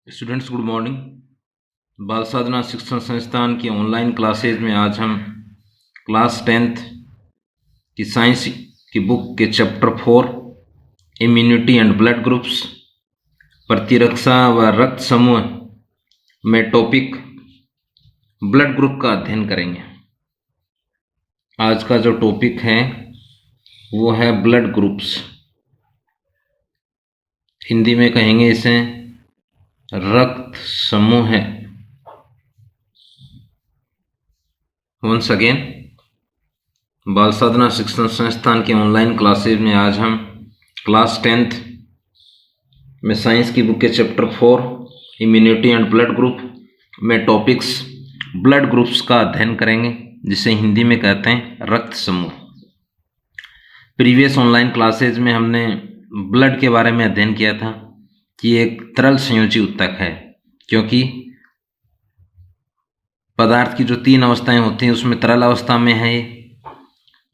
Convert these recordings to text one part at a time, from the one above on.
Students good morning. बाल साधना शिक्षण संस्थान की ऑनलाइन क्लासेज में आज हम क्लास 10th की साइंस की बुक के chapter 4 immunity and blood groups प्रतिरक्षा व रक्त समूह में टॉपिक ब्लड ग्रुप का अध्ययन करेंगे। आज का जो टॉपिक है वो है ब्लड ग्रुप्स। हिंदी में कहेंगे इसे रक्त समूह है। वंस अगेन, बाल साधना शिक्षण संस्थान के ऑनलाइन क्लासेज में आज हम क्लास 10th में साइंस की बुक के chapter 4 immunity and blood group में टॉपिक्स ब्लड ग्रुप्स का अध्ययन करेंगे, जिसे हिंदी में कहते हैं रक्त समूह। प्रीवियस ऑनलाइन क्लासेज में हमने ब्लड के बारे में अध्ययन किया था कि एक तरल संयोजी ऊतक है, क्योंकि पदार्थ की जो 3 अवस्थाएं होती हैं उसमें तरल अवस्था में है।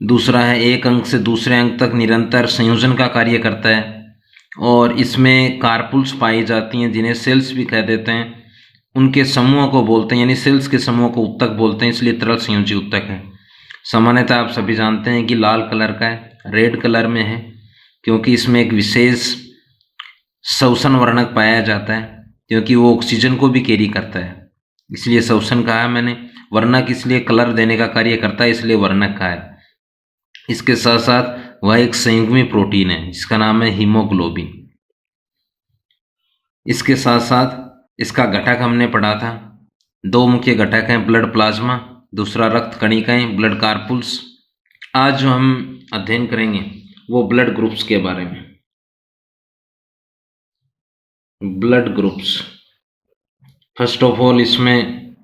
दूसरा है एक अंग से दूसरे अंग तक निरंतर संयोजन का कार्य करता है, और इसमें कार्पुल्स पाई जाती हैं जिन्हें सेल्स भी कह देते हैं। उनके समूह को बोलते हैं, यानी सेल्स के समूह को ऊतक बोलते हैं, इसलिए तरल संयोजी ऊतक है। सामान्यतः आप सभी जानते हैं कि लाल कलर का है, रेड कलर में है, क्योंकि इसमें एक विशेष श्वसन वर्णक पाया जाता है, क्योंकि वो ऑक्सीजन को भी कैरी करता है, इसलिए श्वसन कहा है मैंने। वर्णक इसलिए कलर देने का कार्य करता है, इसलिए वर्णक कहा है। इसके साथ साथ वह एक संयुग्मी प्रोटीन है जिसका नाम है हीमोग्लोबिन। इसके साथ साथ इसका घटक हमने पढ़ा था, 2 मुख्य घटक हैं, ब्लड प्लाज्मा, दूसरा रक्त कणिकाएं ब्लड कार्पुल्स। आज जो हम अध्ययन करेंगे वो ब्लड ग्रुप्स के बारे में। Blood groups, first of all इसमें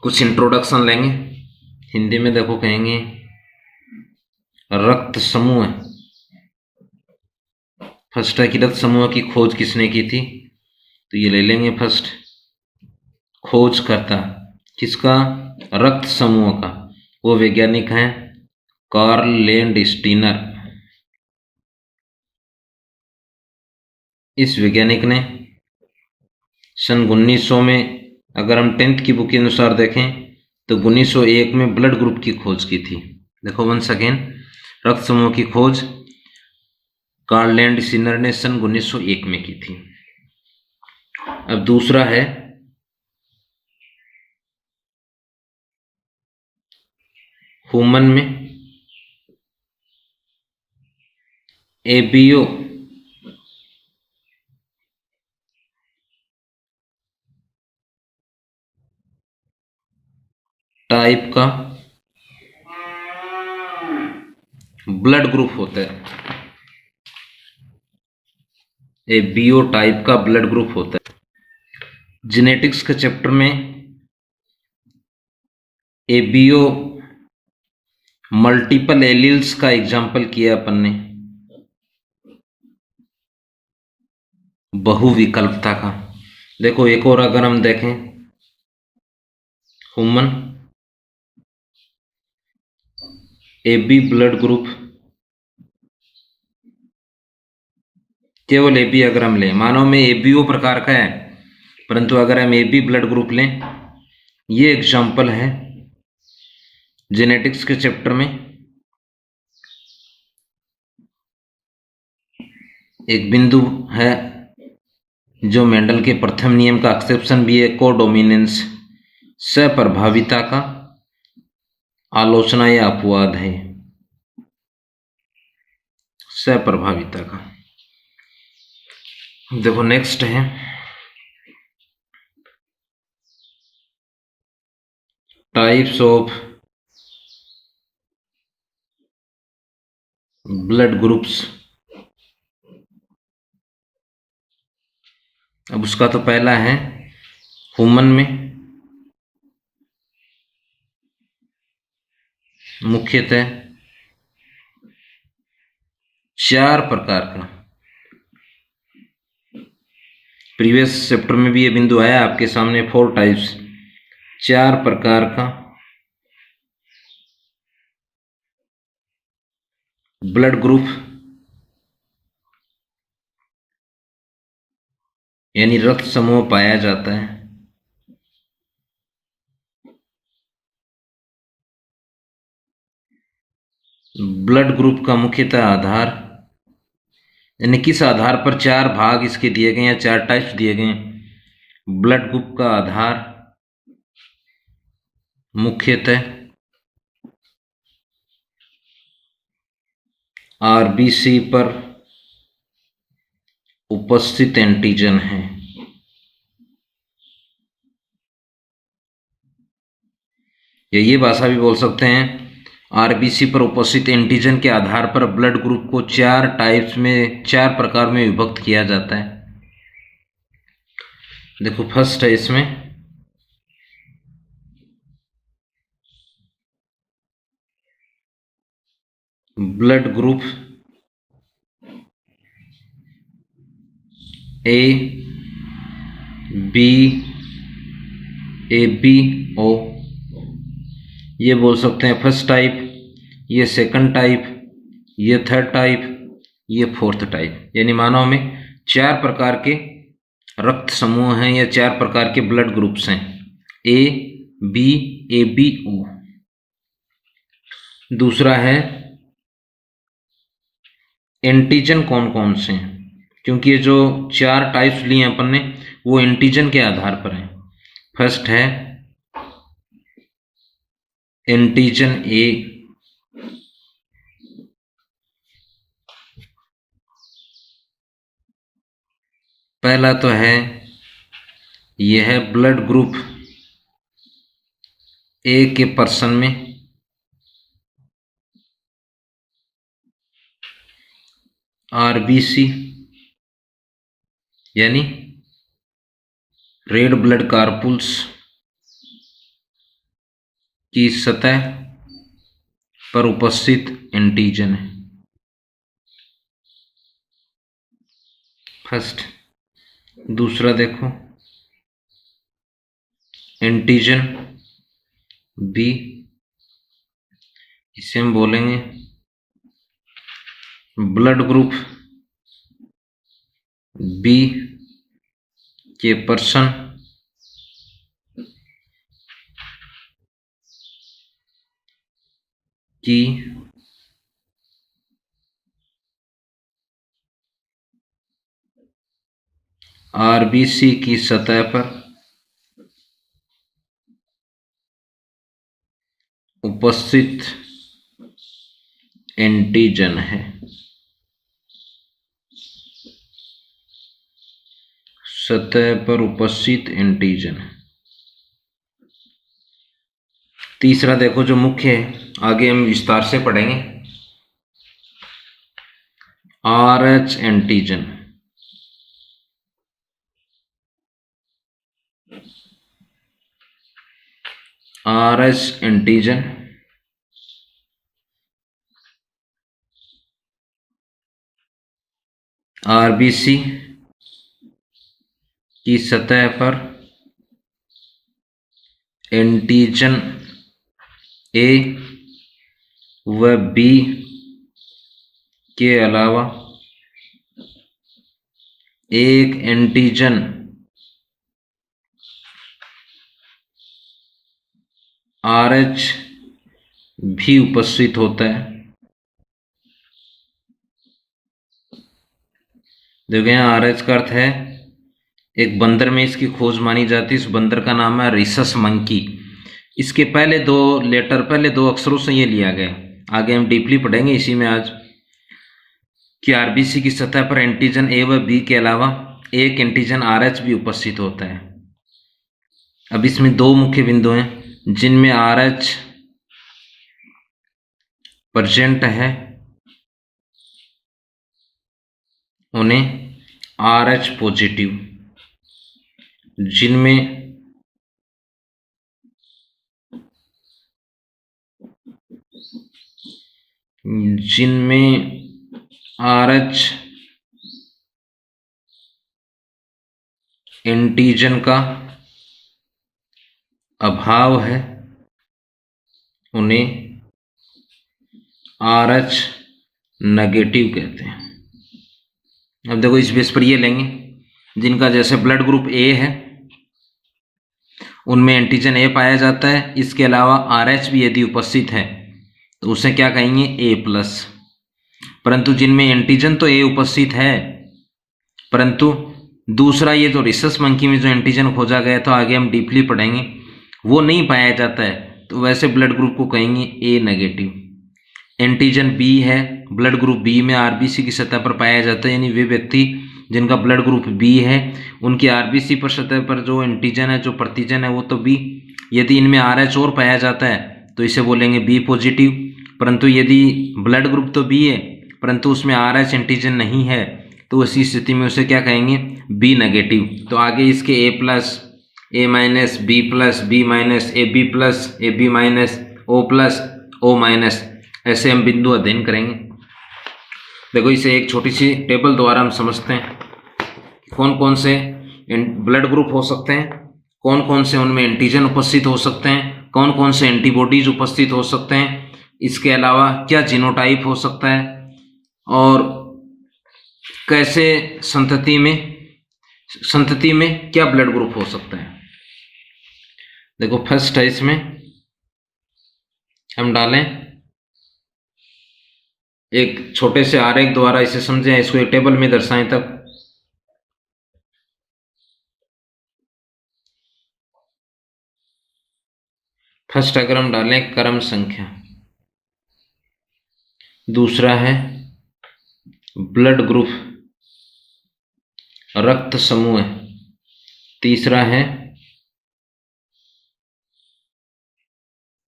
कुछ इंट्रोडक्शन लेंगे। हिंदी में देखो कहेंगे रक्त समूह। फर्स्ट है कि रक्त समूह की खोज किसने की थी, तो ये ले लेंगे फर्स्ट। खोज करता किसका, रक्त समूह का, वो वैज्ञानिक हैं कार्ल लैंडस्टीनर। इस वैज्ञानिक ने सन 1900 में, अगर हम 10th की बुक के अनुसार देखें तो 1901 में ब्लड ग्रुप की खोज की थी। देखो वंस अगेन, रक्त समूह की खोज कार्ल लैंडस्टीनर ने सन 1901 में की थी। अब दूसरा है ह्यूमन में एबीओ टाइप का ब्लड ग्रुप होता है। एबीओ टाइप का ब्लड ग्रुप होता है। जेनेटिक्स के चैप्टर में एबीओ मल्टीपल एलील्स का एग्जाम्पल किया अपन ने, बहुविकल्पता का। देखो एक और अगर हम देखें, ह्यूमन एबी ब्लड ग्रुप, केवल एबी अगर हम लें, मानव में एबीओ प्रकार का है, परंतु अगर हम एबी ब्लड ग्रुप लें, ये एग्जाम्पल है जेनेटिक्स के चैप्टर में। एक बिंदु है जो मेंडल के प्रथम नियम का एक्सेप्शन भी है, कोडोमिनेंस, सप्रभाविता का आलोचना या अपवाद है, सप्रभाविता का। देखो नेक्स्ट है टाइप्स ऑफ ब्लड ग्रुप्स। अब उसका तो पहला है ह्यूमन में मुख्यतः 4 प्रकार का, प्रीवियस चैप्टर में भी ये बिंदु आया आपके सामने, 4 टाइप्स, 4 प्रकार का ब्लड ग्रुप यानी रक्त समूह पाया जाता है। ब्लड ग्रुप का मुख्यतः आधार, यानी किस आधार पर चार भाग इसके दिए गए हैं, चार टाइप्स दिए गए हैं। ब्लड ग्रुप का आधार मुख्यतः आरबीसी पर उपस्थित एंटीजन है। या ये भाषा भी बोल सकते हैं, आरबीसी पर उपस्थित एंटीजन के आधार पर ब्लड ग्रुप को चार टाइप्स में, चार प्रकार में विभक्त किया जाता है। देखो फर्स्ट है इसमें blood group A B, A B O, ये बोल सकते हैं फर्स्ट टाइप, ये सेकंड टाइप, ये थर्ड टाइप, ये फोर्थ टाइप। यानी मानव में चार प्रकार के रक्त समूह हैं या चार प्रकार के ब्लड ग्रुप्स हैं, ए बी, ए बी ओ। दूसरा है एंटीजन कौन कौन से हैं, क्योंकि ये जो चार टाइप्स लिए हैं अपन ने वो एंटीजन के आधार पर हैं। फर्स्ट है एंटीजन ए, पहला तो है यह है ब्लड ग्रुप ए के पर्सन में आरबीसी यानी रेड ब्लड कार्पुल्स की सतह पर उपस्थित एंटीजन है। फर्स्ट। दूसरा देखो एंटीजन बी, इसे हम बोलेंगे ब्लड ग्रुप बी के पर्सन की आरबीसी की सतह पर उपस्थित एंटीजन है। सतह पर उपस्थित एंटीजन। तीसरा देखो जो मुख्य है, आगे हम विस्तार से पढ़ेंगे, RH antigen. RH antigen RBC की सतह पर एंटीजन ए व बी के अलावा एक एंटीजन आरएच भी उपस्थित होता है। देखो यहाँ आरएच का अर्थ है, एक बंदर में इसकी खोज मानी जाती है। इस बंदर का नाम है रिसस मंकी। इसके पहले दो लेटर, पहले दो अक्षरों से ये लिया गया। आगे हम डीपली पढ़ेंगे इसी में आज कि आरबीसी की सतह पर एंटीजन ए व बी के अलावा एक एंटीजन आरएच भी उपस्थित होता है। अब इसमें दो मुख्य बिंदु हैं जिनमें आरएच प्रेजेंट है, उन्हें आरएच पॉजिटिव, जिनमें आरएच एंटीजन का अभाव है, उन्हें आरएच नेगेटिव कहते हैं। अब देखो इस बेस पर ये लेंगे जिनका जैसे ब्लड ग्रुप ए है उनमें एंटीजन ए पाया जाता है। इसके अलावा RH भी यदि उपस्थित है तो उसे क्या कहेंगे, A+। परंतु जिनमें एंटीजन तो ए उपस्थित है परंतु दूसरा ये जो रिसस मंकी में जो एंटीजन खोजा गया था, आगे हम डीपली पढ़ेंगे, वो नहीं पाया जाता है, तो वैसे ब्लड ग्रुप को कहेंगे A-। एंटीजन बी है, ब्लड ग्रुप बी में RBC की सतह पर पाया जाता है, यानी वे व्यक्ति जिनका ब्लड ग्रुप बी है उनकी RBC पर सतह पर जो एंटीजन है, जो प्रतिजन है, वो तो बी। यदि इनमें RH और पाया जाता है तो इसे बोलेंगे B+। परंतु यदि ब्लड ग्रुप तो बी है परंतु उसमें RH एंटीजन नहीं है तो उसी स्थिति में उसे क्या कहेंगे, B-। तो आगे इसके A+, A-, B+, B-, AB+, AB-, O+, ऐसे हम बिंदु अध्ययन करेंगे। देखो इसे एक छोटी सी टेबल द्वारा हम समझते हैं कौन कौन से ब्लड ग्रुप हो सकते हैं, कौन कौन से उनमें एंटीजन उपस्थित हो सकते हैं, कौन कौन से एंटीबॉडीज उपस्थित हो सकते हैं, इसके अलावा क्या जीनोटाइप हो सकता है और कैसे संतति में क्या ब्लड ग्रुप हो सकता है। देखो फर्स्ट है, इसमें हम डालें एक छोटे से आरेख द्वारा इसे समझें, इसको एक टेबल में दर्शाएं। तब फर्स्ट अगर हम डालें क्रम संख्या, दूसरा है ब्लड ग्रुप रक्त समूह, तीसरा है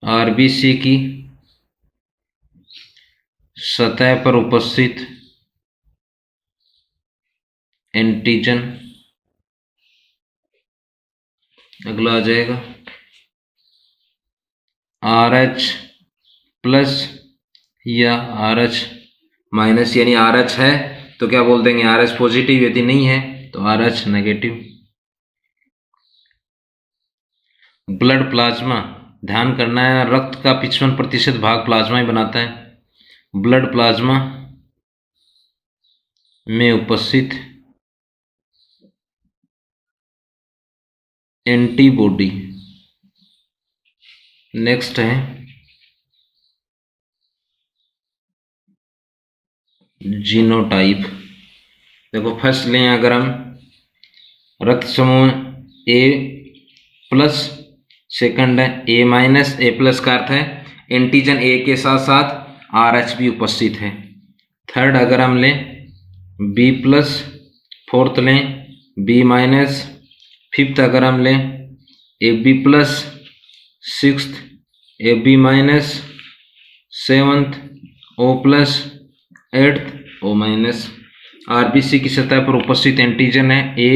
RBC की सतह पर उपस्थित एंटीजन, अगला आ जाएगा RH+ या RH-, यानी RH है तो क्या बोल देंगे, RH+, यदि नहीं है तो RH-। ब्लड प्लाज्मा, ध्यान करना है रक्त का 55% भाग प्लाज्मा ही बनाता है। ब्लड प्लाज्मा में उपस्थित एंटीबॉडी। नेक्स्ट है जीनोटाइप। देखो फर्स्ट लें अगर हम रक्त समूह A+, सेकंड है A-, A+ का अर्थ है एंटीजन ए के साथ साथ RH भी उपस्थित है। थर्ड अगर हम लें B+, फोर्थ लें B-, फिफ्थ अगर हम लें AB+, sixth AB-, seventh O+, eighth O-। RBC की सतह पर उपस्थित एंटीजन है A,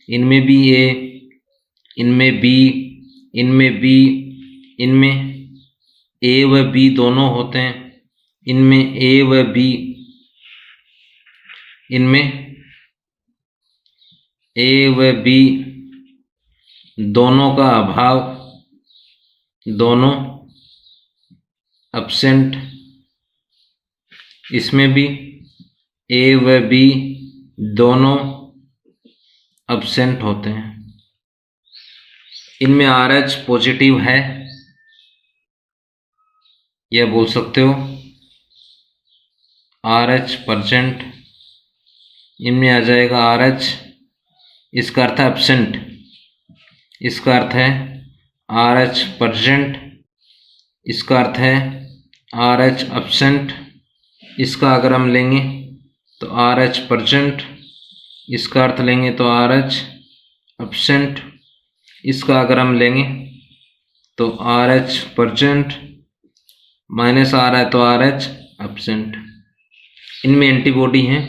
इनमें भी A, इनमें B, इनमें B, इनमें A व B दोनों होते हैं, इनमें A व B, इनमें A व B दोनों का अभाव, दोनों एब्सेंट, इसमें भी A व B दोनों एब्सेंट होते हैं। इनमें RH+ है, यह बोल सकते हो RH%। इनमें आ जाएगा RH, इसका अर्थ है एब्सेंट, इसका अर्थ है RH%, इसका अर्थ है RH एब्सेंट। इसका अगर हम लेंगे तो RH%, इसका अर्थ लेंगे तो RH एब्सेंट, इसका अगर हम लेंगे तो RH% माइनस आ रहा है तो RH एब्सेंट। इनमें एंटीबॉडी हैं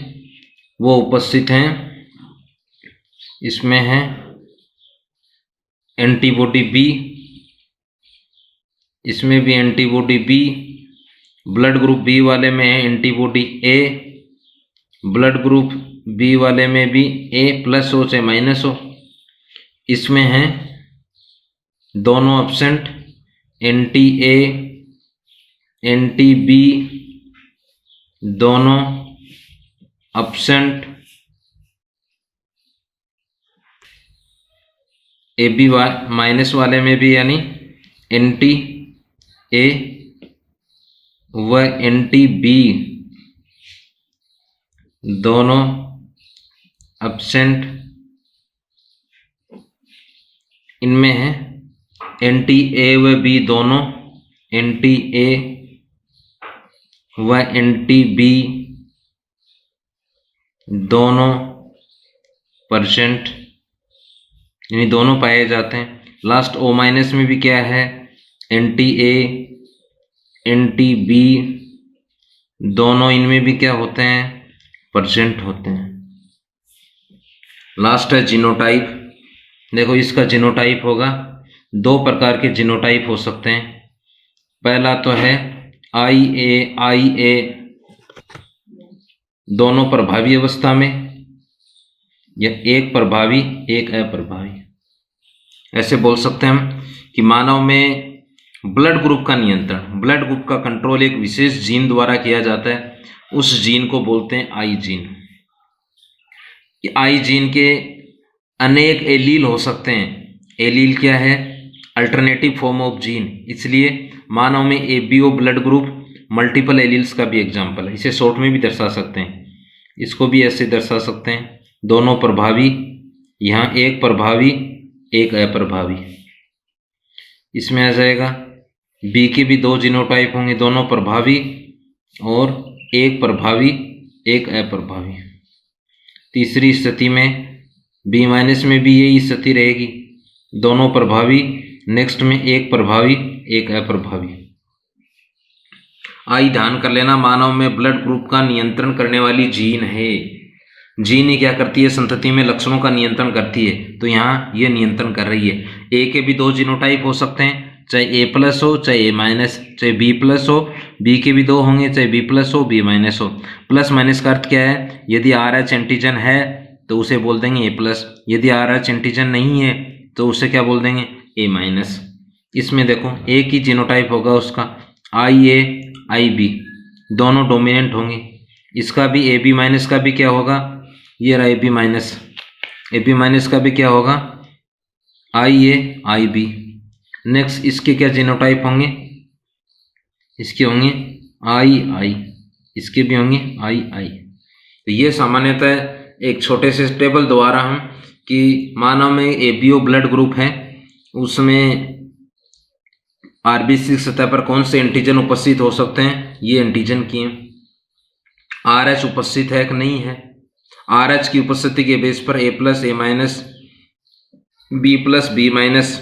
वो उपस्थित हैं, इसमें है एंटीबॉडी B, इसमें भी antibody B, blood group B वाले में है antibody A, blood group B वाले में भी A+ हो चाहे माइनस हो, इसमें है दोनों absent, anti A, anti B दोनों एब्सेंट, ए बी माइनस वाले में भी यानी एंटी ए व एंटी बी दोनों एब्सेंट इनमें है। एंटी ए व बी दोनों, एंटी ए व एंटी बी दोनों परसेंट यानी दोनों पाए जाते हैं। लास्ट ओ माइनस में भी क्या है, एंटी ए एंटी बी दोनों इनमें भी क्या होते हैं, परसेंट होते हैं। लास्ट है जीनोटाइप। देखो इसका जीनोटाइप होगा, दो प्रकार के जीनोटाइप हो सकते हैं। पहला तो है आई ए दोनों प्रभावी अवस्था में, या एक प्रभावी एक अप्रभावी। ऐसे बोल सकते हैं हम कि मानव में ब्लड ग्रुप का नियंत्रण, ब्लड ग्रुप का कंट्रोल एक विशेष जीन द्वारा किया जाता है। उस जीन को बोलते हैं आई जीन। आई जीन के अनेक एलील हो सकते हैं। एलील क्या है, अल्टरनेटिव फॉर्म ऑफ जीन। इसलिए मानव में ABO blood group multiple alleles का भी एग्जाम्पल है। इसे शॉर्ट में भी दर्शा सकते हैं, इसको भी ऐसे दर्शा सकते हैं, दोनों प्रभावी, यहाँ एक प्रभावी एक अप्रभावी। इसमें आ जाएगा बी के भी दो जीनोटाइप होंगे, दोनों प्रभावी और एक प्रभावी एक अप्रभावी। तीसरी स्थिति में बी माइनस में भी यही स्थिति रहेगी, दोनों प्रभावी, नेक्स्ट में एक प्रभावी एक अप्रभावी। आई ध्यान कर लेना, मानव में ब्लड ग्रुप का नियंत्रण करने वाली जीन है। जीन ही क्या करती है, संतति में लक्षणों का नियंत्रण करती है, तो यहाँ ये नियंत्रण कर रही है। ए के भी दो जीनोटाइप हो सकते हैं, चाहे ए प्लस हो चाहे ए माइनस, चाहे बी प्लस हो, बी के भी दो होंगे, चाहे बी प्लस हो बी माइनस हो। प्लस माइनस का अर्थ क्या है, यदि आर एच एंटीजन है तो उसे बोल देंगे ए प्लस, यदि आर एच एंटीजन नहीं है तो उसे क्या बोल देंगे, ए माइनस। इसमें देखो एक ही जीनोटाइप होगा उसका, आई ए आई बी दोनों डोमिनेंट होंगे। इसका भी ए बी माइनस का भी क्या होगा, ये रहा ए बी माइनस का भी क्या होगा, आई ए आई बी। नेक्स्ट इसके क्या जीनोटाइप होंगे, इसके होंगे आई आई, इसके भी होंगे आई आई। तो ये सामान्यतः एक छोटे से टेबल द्वारा हम कि मानव में एबीओ ब्लड ग्रुप है, उसमें आरबीसी सतह पर कौन से एंटीजन उपस्थित हो सकते हैं, ये एंटीजन किए। आरएच उपस्थित है कि नहीं है, आरएच की उपस्थिति के बेस पर A plus A minus, B plus B minus,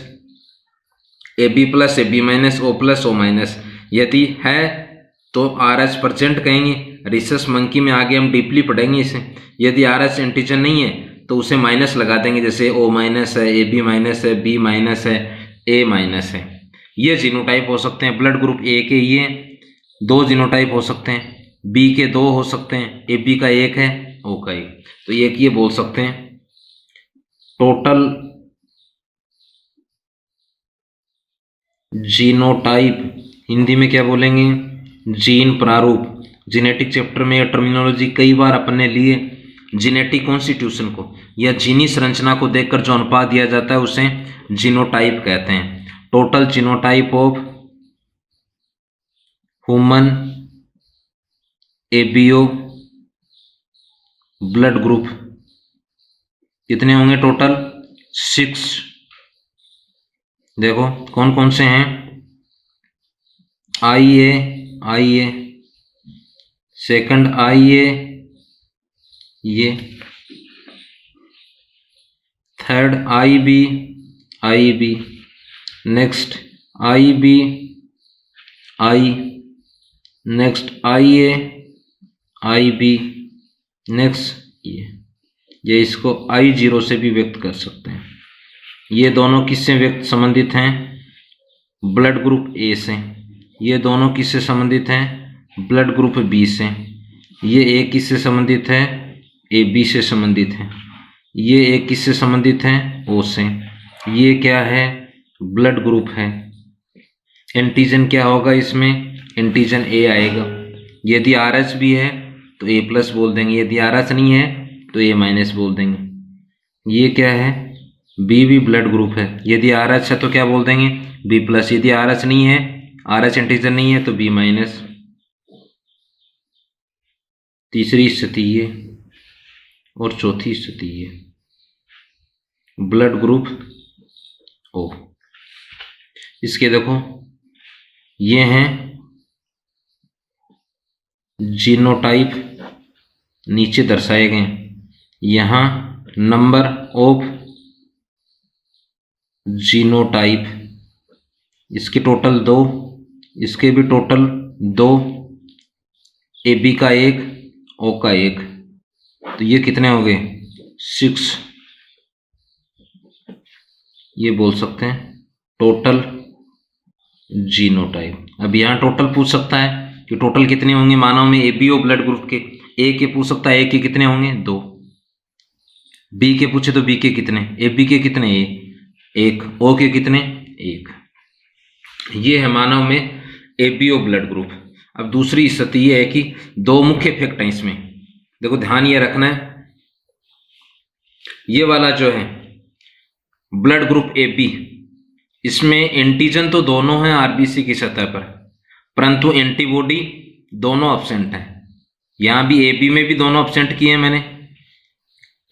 A B plus A B minus, O plus O minus. यदि है तो आरएच परसेंट कहेंगे। रिसस मंकी में आगे हम डीपली पढ़ेंगे इसे। यदि आरएच एंटीजन नहीं है तो उसे माइनस लगा देंगे, जैसे ओ माइनस है, ए बी माइनस है, बी माइनस है, ए माइनस है। ये जीनोटाइप हो सकते हैं। ब्लड ग्रुप ए के ये दो जीनोटाइप हो सकते हैं, बी के दो हो सकते हैं, ए बी का एक है, ओ का एक। तो एक ये बोल सकते हैं टोटल जीनोटाइप, हिंदी में क्या बोलेंगे, जीन प्रारूप। जेनेटिक चैप्टर में यह टर्मिनोलॉजी कई बार अपने लिए जेनेटिक कॉन्स्टिट्यूशन को या जीनी संरचना को देखकर जो अनुपात दिया जाता है उसे जीनोटाइप कहते हैं। Total genotype of human ABO blood group कितने होंगे, टोटल 6। देखो कौन कौन से हैं, आई ए सेकंड आई ए, ये third I B, next I B I, next I B, next ये इसको I0 से भी व्यक्त कर सकते हैं। ये दोनों किससे व्यक्त संबंधित हैं, ब्लड ग्रुप ए से। ये दोनों किससे संबंधित हैं, ब्लड ग्रुप बी से। ये एक किससे संबंधित है, ए बी से संबंधित है। ये एक किससे संबंधित है, ओ से। ये क्या है, ब्लड ग्रुप है। एंटीजन क्या होगा इसमें, एंटीजन ए आएगा। यदि आर एच भी है तो ए प्लस बोल देंगे, यदि आर एच नहीं है तो ए माइनस बोल देंगे। ये क्या है, बी भी ब्लड ग्रुप है। यदि आर एच है तो क्या बोल देंगे, बी प्लस। यदि आर एच नहीं है, आर एच इंटीजर नहीं है, तो बी माइनस। तीसरी स्थिति ये और चौथी स्थिति ये, ब्लड ग्रुप ओ। इसके देखो ये हैं जीनोटाइप, नीचे दर्शाए गए। यहाँ नंबर ऑफ जीनोटाइप, इसके टोटल 2, इसके भी टोटल 2, ए बी का 1, ओ का 1, तो ये कितने हो गए 6। ये बोल सकते हैं टोटल जीनोटाइप। अब यहाँ टोटल पूछ सकता है कि टोटल कितने होंगे मानव में A B O blood group के। ए के पूछ सकता है, ए के कितने होंगे 2। बी के पूछे तो बी के कितने, ए बी के कितने 1, ओ के कितने 1। ये है मानव में A B O blood group. अब दूसरी स्थिति ये है कि 2 मुख्य इफेक्ट हैं इसमें। देखो ध्यान ये रखना है, ये वाला जो है ब्लड ग्रुप ए बी, इसमें एंटीजन तो दोनों हैं आरबीसी की सतह पर, परंतु एंटीबॉडी दोनों एब्सेंट हैं। यहां भी ए बी में भी दोनों एब्सेंट किए हैं मैंने,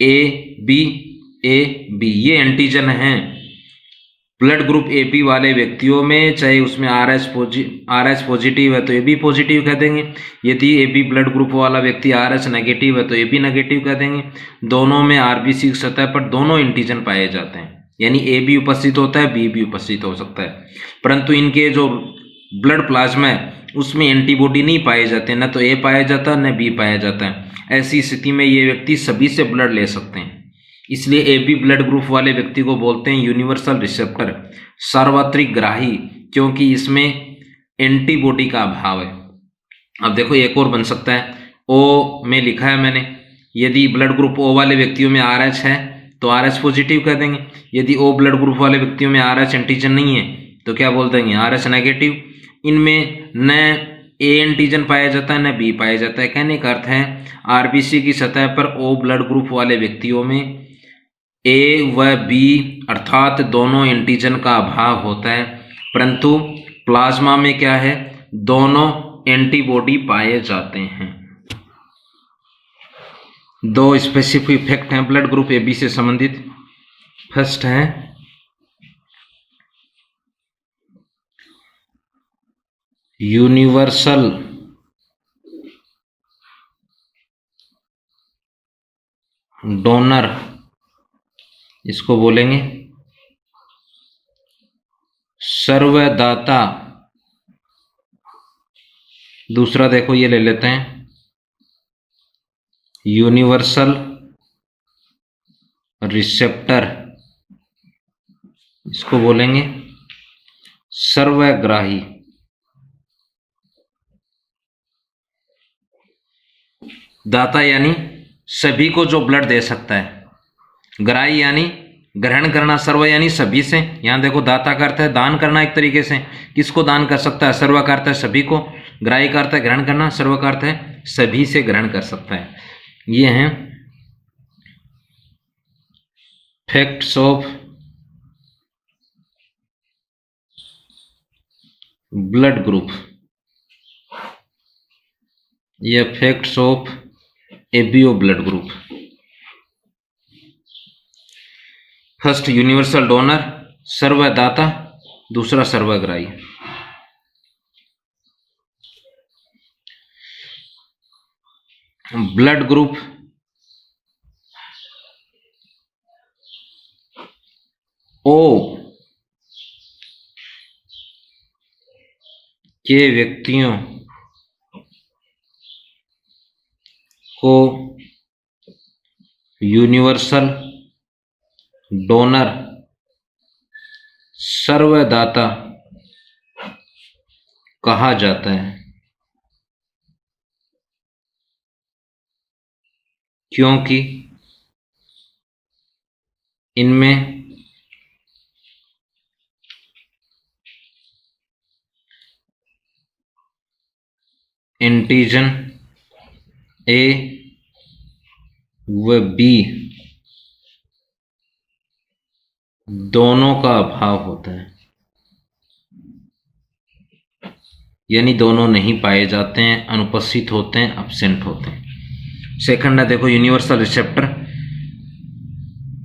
ए बी ये एंटीजन हैं। ब्लड ग्रुप ए बी वाले व्यक्तियों में चाहे उसमें आर एच पॉजिटिव है तो ए बी पॉजिटिव कह देंगे, यदि ए बी ब्लड ग्रुप वाला व्यक्ति आर एच नेगेटिव है तो ए बी नेगेटिव कह देंगे। दोनों में आरबीसी की सतह पर दोनों एंटीजन पाए जाते हैं, यानी ए बी उपस्थित होता है, बी भी उपस्थित हो सकता है, परंतु इनके जो ब्लड प्लाज्मा है उसमें एंटीबॉडी नहीं पाए जाते, न तो ए पाया जाता न बी पाया जाता है। ऐसी स्थिति में ये व्यक्ति सभी से ब्लड ले सकते हैं, इसलिए ए बी ब्लड ग्रुप वाले व्यक्ति को बोलते हैं यूनिवर्सल रिसेप्टर, सार्वत्रिक ग्राही, क्योंकि इसमें एंटीबॉडी का अभाव है। अब देखो एक और बन सकता है, ओ में लिखा है मैंने, यदि ब्लड ग्रुप ओ वाले व्यक्तियों में आर एच है तो आर एच पॉजिटिव कह देंगे, यदि ओ ब्लड ग्रुप वाले व्यक्तियों में आर एच एंटीजन नहीं है तो क्या बोल देंगे आर एच नेगेटिव। इनमें न ए एंटीजन पाया जाता है न बी पाया जाता है। कहने का अर्थ है आरबीसी की सतह पर ओ ब्लड ग्रुप वाले व्यक्तियों में ए व बी अर्थात दोनों एंटीजन का अभाव होता है, परंतु प्लाज्मा में क्या है दोनों एंटीबॉडी पाए जाते हैं। 2 स्पेसिफिक इफेक्ट हैं ब्लड ग्रुप ए बी से संबंधित। फर्स्ट है यूनिवर्सल डोनर, इसको बोलेंगे सर्वदाता। दूसरा देखो ये ले लेते हैं यूनिवर्सल रिसेप्टर, इसको बोलेंगे सर्वग्राही। दाता यानी सभी को जो ब्लड दे सकता है, ग्राही यानी ग्रहण करना, सर्व यानी सभी से। यहां देखो दाता का अर्थ है दान करना, एक तरीके से किसको दान कर सकता है, सर्व का अर्थ है सभी को, ग्राही का अर्थ है ग्रहण करना, सर्व का अर्थ है सभी से ग्रहण कर सकता है। ये हैं फैक्ट्स ऑफ ब्लड ग्रुप, ये facts of ABO blood group. First universal donor सर्वदाता, दूसरा सर्वग्राही। ब्लड ग्रुप ओ के व्यक्तियों को यूनिवर्सल डोनर सर्वदाता कहा जाता है, क्योंकि इनमें एंटीजन ए व बी दोनों का अभाव होता है, यानी दोनों नहीं पाए जाते हैं, अनुपस्थित होते हैं, अब्सेंट होते हैं। सेकंड है देखो यूनिवर्सल रिसेप्टर,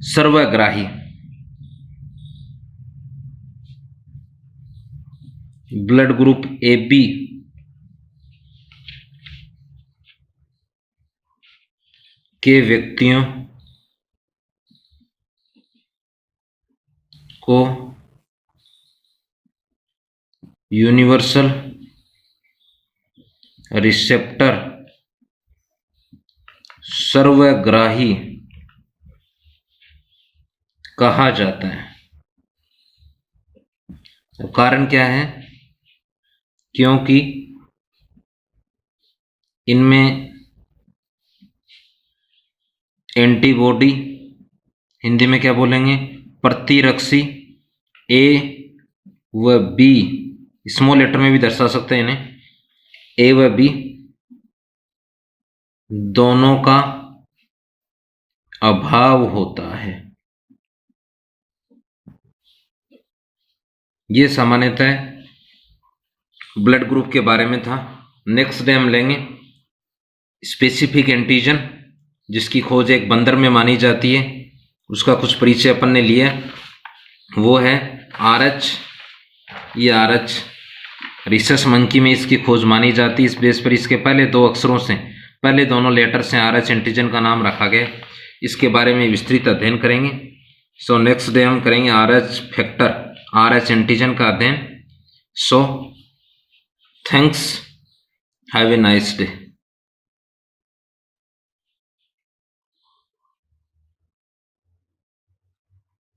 सर्वग्राही। ब्लड ग्रुप ए बी के व्यक्तियों को यूनिवर्सल रिसेप्टर सर्वग्राही कहा जाता है। तो कारण क्या है? क्योंकि इनमें एंटीबॉडी, हिंदी में क्या बोलेंगे, प्रतिरक्षी ए व बी, स्मॉल लेटर में भी दर्शा सकते हैं इन्हें, ए व बी दोनों का अभाव होता है। ये सामान्यतः ब्लड ग्रुप के बारे में था। नेक्स्ट डे हम लेंगे स्पेसिफिक एंटीजन, जिसकी खोज एक बंदर में मानी जाती है, उसका कुछ परिचय अपन ने लिया, वो है RH। ये RH रिसस मंकी में इसकी खोज मानी जाती है। इस बेस पर इसके पहले दो अक्षरों से, पहले दोनों लेटर से RH एंटीजन का नाम रखा गया। इसके बारे में विस्तृत अध्ययन करेंगे। सो नेक्स्ट डे हम करेंगे RH फैक्टर, RH एंटीजन का अध्ययन। So thanks, have a nice day.